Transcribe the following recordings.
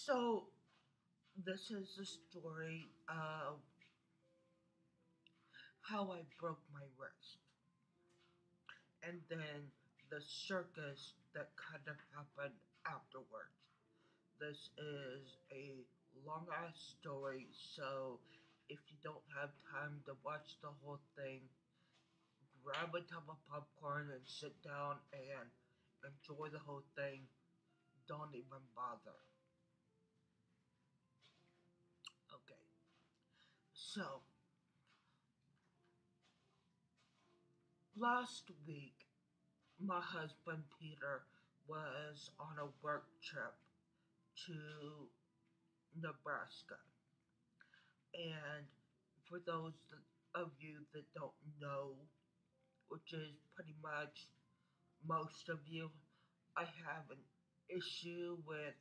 So, this is the story of how I broke my wrist, and then the circus that kind of happened afterwards. This is a long ass story, so if you don't have time to watch the whole thing, grab a tub of popcorn and sit down and enjoy the whole thing. Don't even bother. Okay, so last week my husband Peter was on a work trip to Nebraska. And for those of you that don't know, which is pretty much most of you, I have an issue with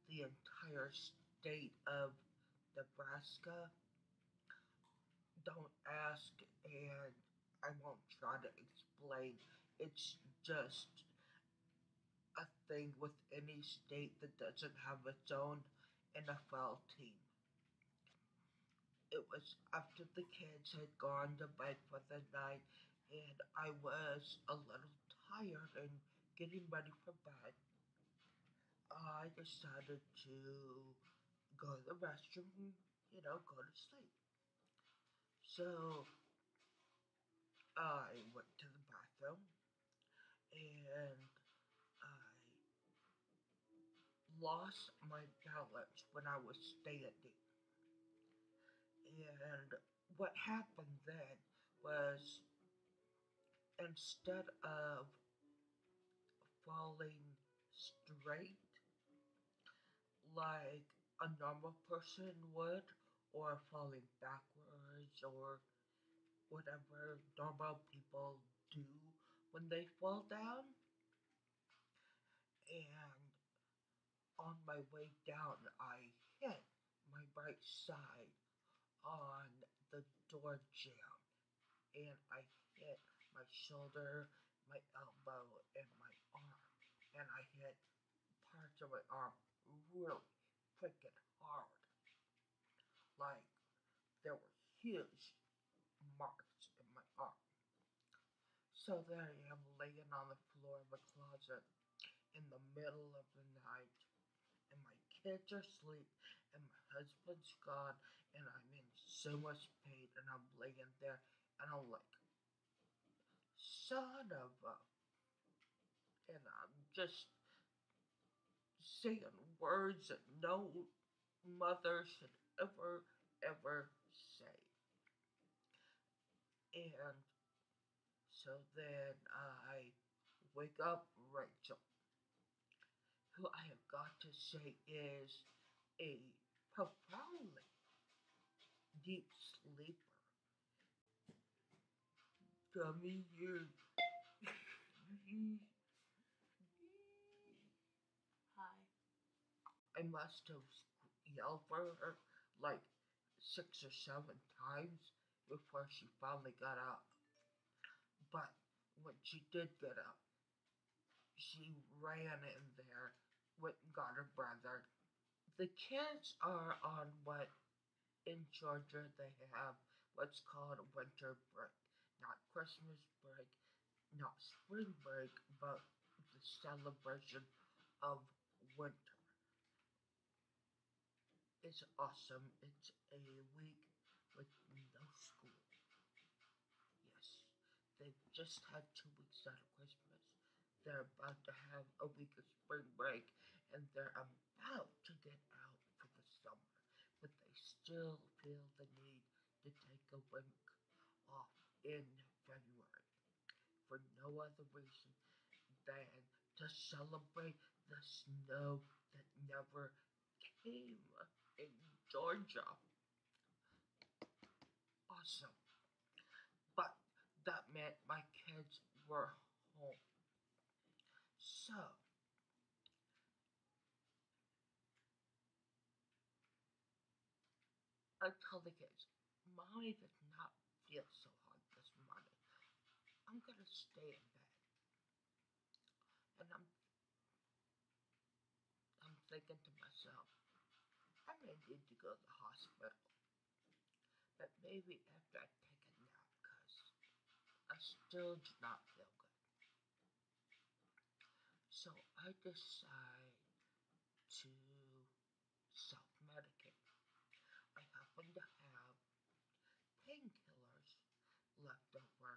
the entire state of Nebraska. Don't ask, and I won't try to explain. It's just a thing with any state that doesn't have its own NFL team. It was after the kids had gone to bed for the night, and I was a little tired and getting ready for bed. I decided to go to the restroom, go to sleep. So I went to the bathroom and I lost my balance when I was standing. And what happened then was, instead of falling straight like a normal person would, or falling backwards, or whatever normal people do when they fall down, and on my way down, I hit my right side on the door jamb, and I hit my shoulder, my elbow, and my arm, and I hit parts of my arm really freaking hard. Like, there were huge marks in my arm. So there I am laying on the floor of the closet in the middle of the night, and my kids are asleep, and my husband's gone, and I'm in so much pain, and I'm laying there, and I'm like, son of a, and I'm just saying words that no mother should ever say. And so then I wake up Rachel, who I have got to say is a profoundly deep sleeper. Dummy, you. Hi. I must have yelled for her like 6 or 7 times before she finally got up. But when she did get up, she ran in there, went and got her brother. The kids are on what in Georgia they have what's called winter break. Not Christmas break, not spring break, but the celebration of winter. It's awesome. It's a week with no school. Yes, they've just had 2 weeks out of Christmas. They're about to have a week of spring break, and they're about to get out for the summer, but they still feel the need to take a week off in February for no other reason than to celebrate the snow that never came in Georgia. Awesome. But that meant my kids were home. So, I told the kids, Mommy did not feel so hot this morning. I'm gonna stay in bed. And I'm thinking to myself, may need to go to the hospital, but maybe after I take a nap because I still do not feel good. So I decide to self-medicate. I happen to have painkillers left over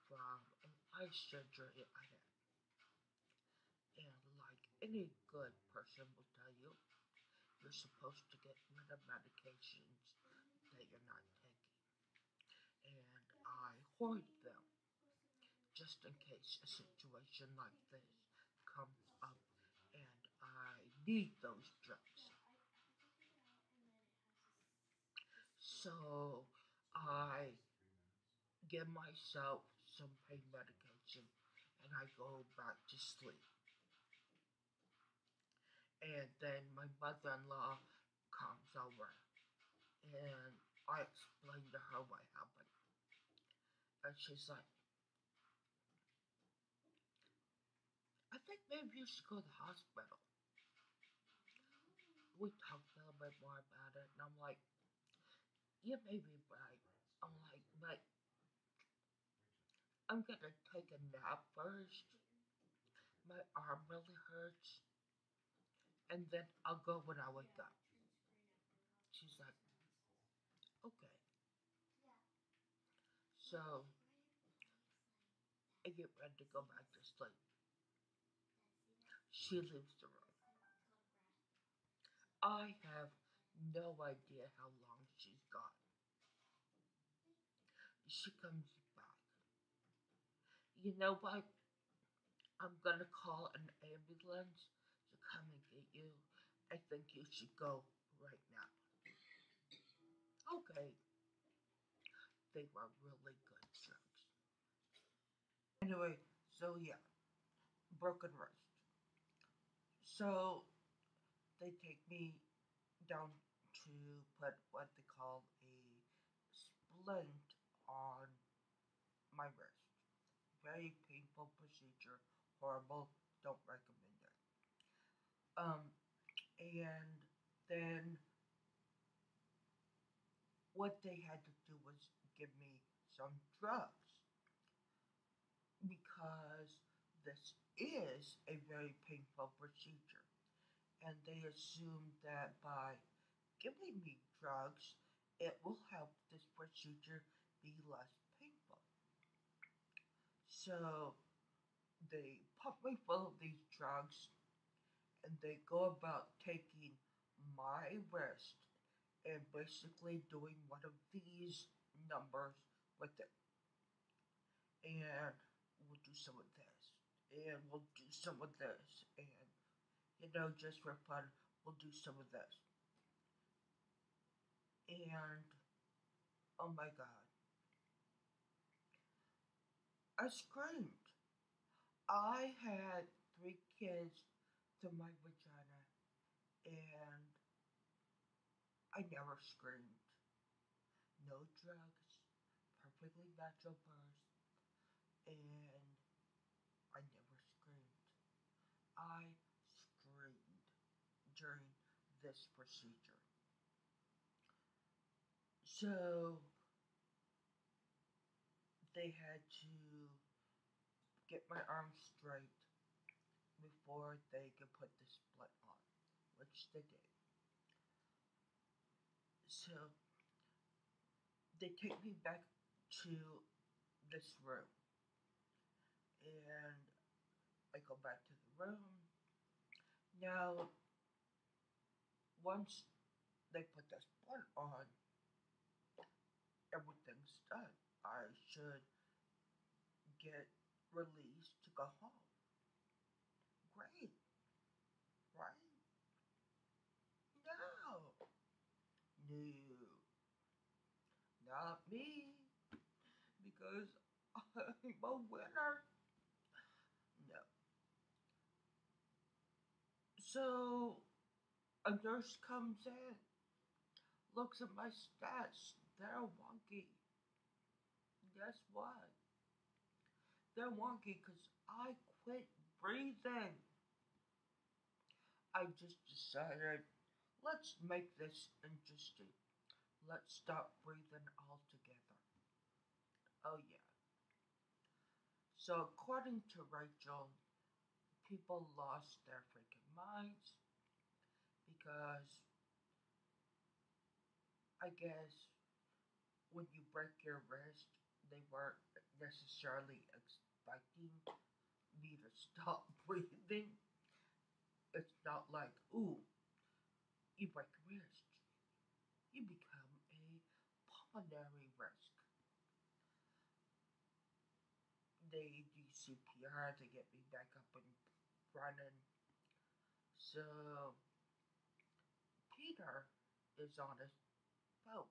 from an eye surgery I had. And like any good person will tell you, you're supposed to get rid of medications that you're not taking. And I hoard them just in case a situation like this comes up and I need those drugs. So I give myself some pain medication and I go back to sleep. And then my mother-in-law comes over and I explain to her what happened. And she's like, I think maybe you should go to the hospital. We talked a little bit more about it, and I'm like, you may be right. I'm like, but I'm gonna take a nap first. My arm really hurts, and then I'll go when I wake up. She's like, okay. So I get ready to go back to sleep. She leaves the room. I have no idea how long she's gone. She comes back. You know what? I'm gonna call an ambulance to come and get you. I think you should go right now. Okay, they were really good drugs. Anyway, so yeah, broken wrist. So they take me down to put what they call a splint on my wrist. Very painful procedure, horrible, don't recommend it. And then what they had to do was give me some drugs because this is a very painful procedure. And they assumed that by giving me drugs, it will help this procedure be less painful. So they pump me full of these drugs and they go about taking my wrist and basically doing one of these numbers with it. And we'll do some of this. And we'll do some of this. And, just for fun, we'll do some of this. And, oh my god. I screamed. I had 3 kids through my vagina. And I never screamed. No drugs. Perfectly natural birth. And I never screamed. I screamed during this procedure. So they had to get my arms straight before they could put the splint on, which they did. So they take me back to this room, and I go back to the room. Now, once they put the splint on, everything's done. I should get released to go home. Great, right? No, no, not me, because I'm a winner. No. So a nurse comes in, looks at my stats. They're wonky. Guess what? They're wonky because I quit breathing. I just decided, Let's make this interesting. Let's stop breathing all together. Oh, yeah. So, according to Rachel, people lost their freaking minds because I guess when you break your wrist, they weren't necessarily expecting me to stop breathing. It's not like, ooh, you break your wrist, you become a pulmonary risk. They do CPR to get me back up and running. So Peter is on his boat.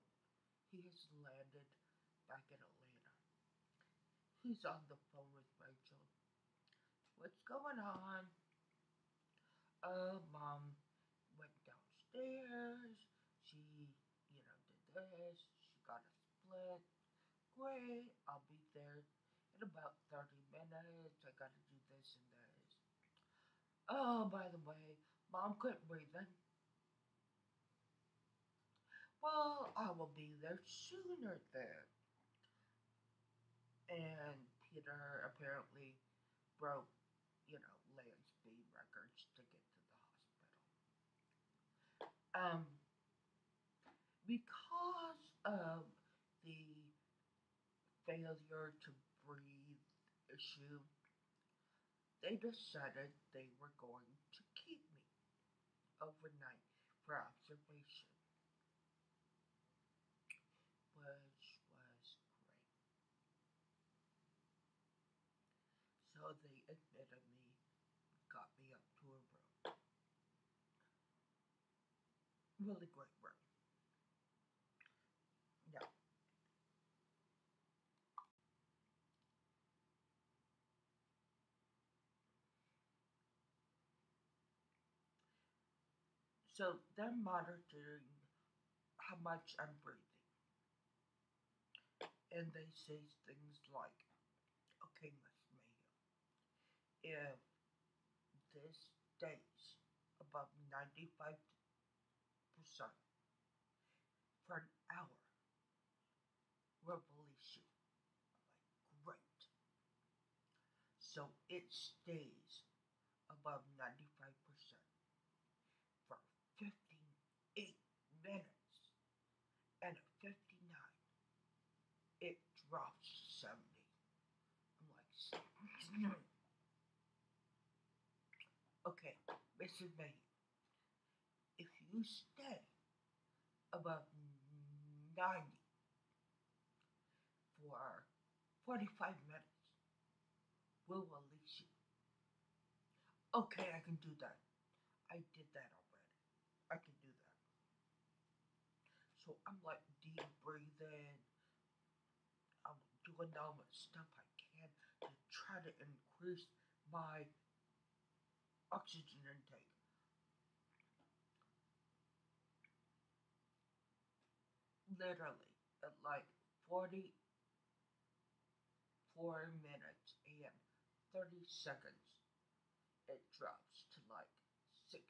He has landed back in Atlanta. He's on the phone with Rachel. What's going on? Mom went downstairs. She, did this. She got a split. Great. I'll be there in about 30 minutes. I gotta do this and this. Oh, by the way, Mom couldn't breathe in. Well, I will be there sooner then. And Peter apparently broke, land speed records to get to the hospital. Because of the failure to breathe issue, they decided they were going to keep me overnight for observation, which was great. So they admitted me, got me up to a room. Really great room. Now, so they're monitoring how much I'm breathing. And they say things like, okay, Miss Mayo, if this stays above 95% for an hour, we'll release you. I'm like, great. So it stays above 95% for 58 minutes. And at 59, it drops to 70. I'm like, okay, Mrs. May, if you stay above 90 for 45 minutes, we'll release you. Okay, I can do that. I did that already. I can do that. So I'm like deep breathing. I'm doing all the stuff I can to try to increase my oxygen intake. Literally, at like 44 minutes and 30 seconds, it drops to like 60%.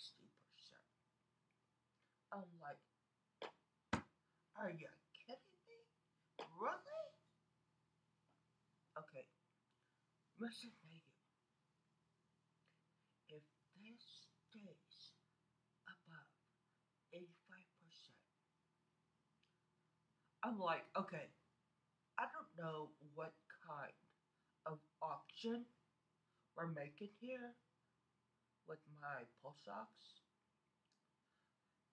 I'm like, are you kidding me? Really? Okay, Mr. Megan, if this stays above 85%, I'm like, okay, I don't know what kind of option we're making here with my pulse ox,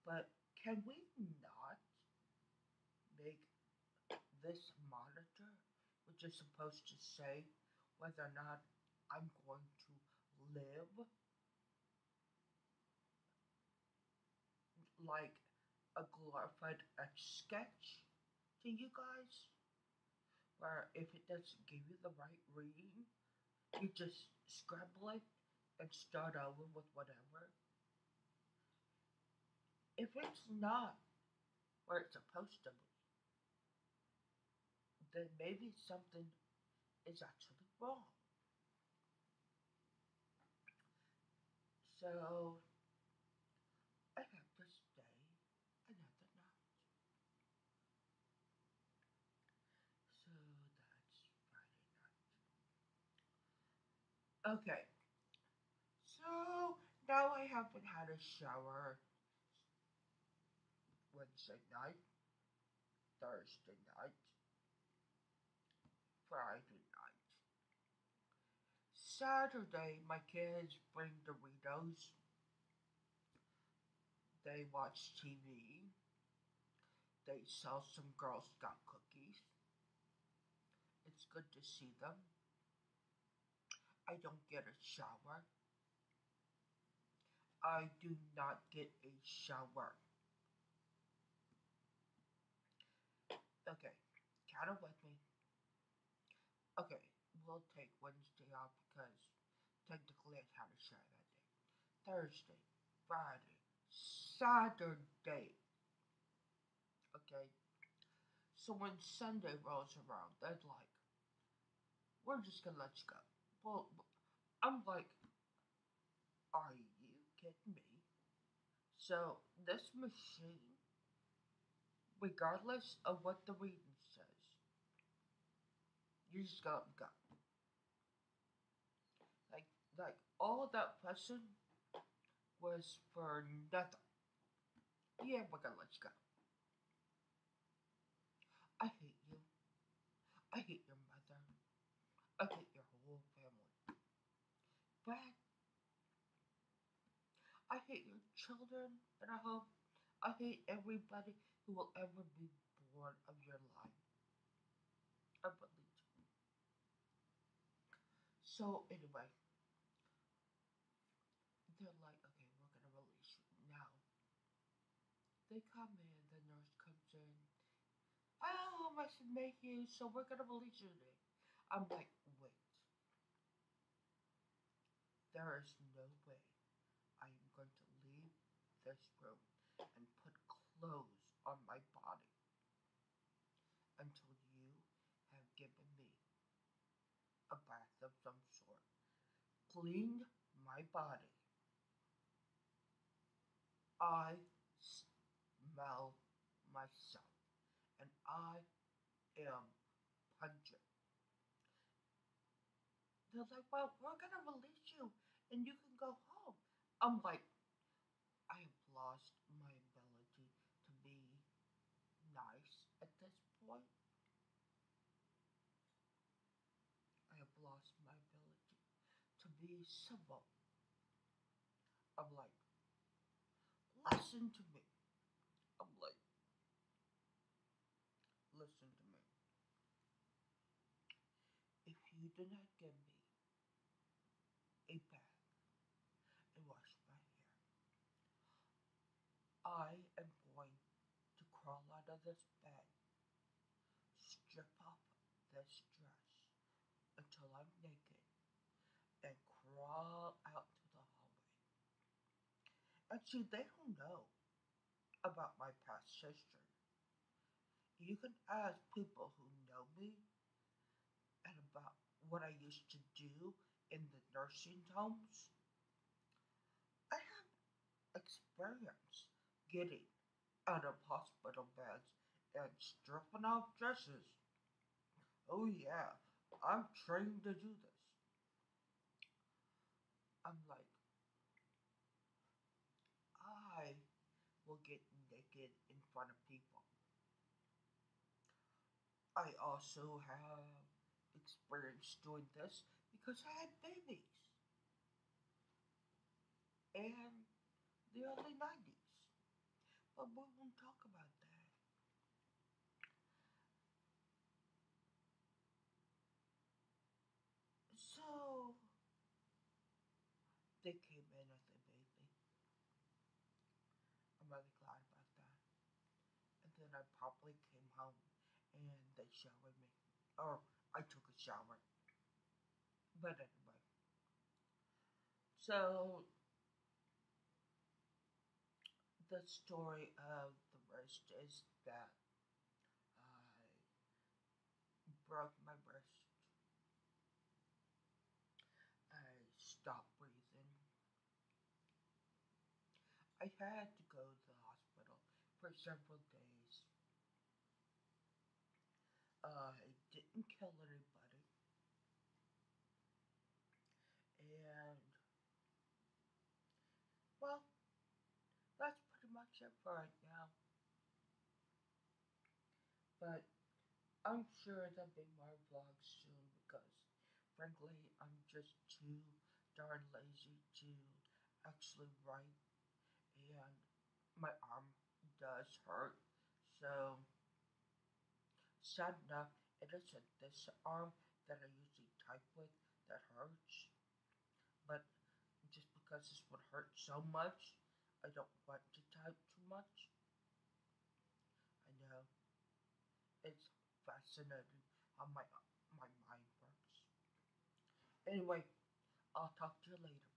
but can we not make this monitor, which is supposed to say whether or not I'm going to live, like a glorified etch sketch to you guys? Where if it doesn't give you the right reading, you just scramble it and start over with whatever. If it's not where it's supposed to be, then maybe something is actually wrong. So I have to stay Okay, so now I haven't had a shower Wednesday night, Thursday night, Friday night. Saturday, my kids bring Doritos. They watch TV. They sell some Girl Scout cookies. It's good to see them. I don't get a shower. I do not get a shower. Okay, count it with me. Okay, we'll take Wednesday off because technically I had a shower that day. Thursday, Friday, Saturday. Okay, so when Sunday rolls around, they're like, we're just gonna let you go. Well, I'm like, are you kidding me? So this machine, regardless of what the reading says, you just gotta go. Like, like all of that pressing was for nothing. Yeah, we're gonna let you go. I hate you. I hate your mother. I hate your whole family. But I hate your children, and I hope I hate everybody who will ever be born of your line. I really do. So anyway, they're like, okay, we're gonna release you now. They come in, the nurse comes in. Oh, I should make you, so we're gonna release you today. I'm like, wait, there is no way I am going to leave this room and put clothes on my body until you have given me a bath of some sort, cleaned my body. I smell myself, and I am pungent. They're like, well, we're gonna release you, and you can go home. I'm like, I have lost my ability to be nice at this point. I have lost my ability to be civil. I'm like, listen to me. I'm like, listen to me. If you do not give me a bath and wash my hair, I am going to crawl out of this bed, strip off this dress until I'm naked, and crawl out to the hallway. And see, they don't know about my past history. You can ask people who know me and about what I used to do in the nursing homes. I have experience getting out of hospital beds and stripping off dresses. Oh, yeah, I'm trained to do this. I'm like, I will get naked in front of people. I also have experience doing this because I had babies in the early 90s. But we won't talk about that. So they came in as a baby. I'm really glad about that. And then I probably came home and they showered me. Or I took a shower. But anyway. So the story of the wrist is that I broke my wrist. I stopped breathing. I had to go to the hospital for several days. I didn't kill anybody. that's pretty much it for right now. But I'm sure there'll be more vlogs soon because, frankly, I'm just too darn lazy to actually write, and my arm does hurt. So, sad enough, it isn't this arm that I usually type with that hurts, but just because this would hurt so much, I don't want to type too much. I know it's fascinating how my mind works. Anyway, I'll talk to you later.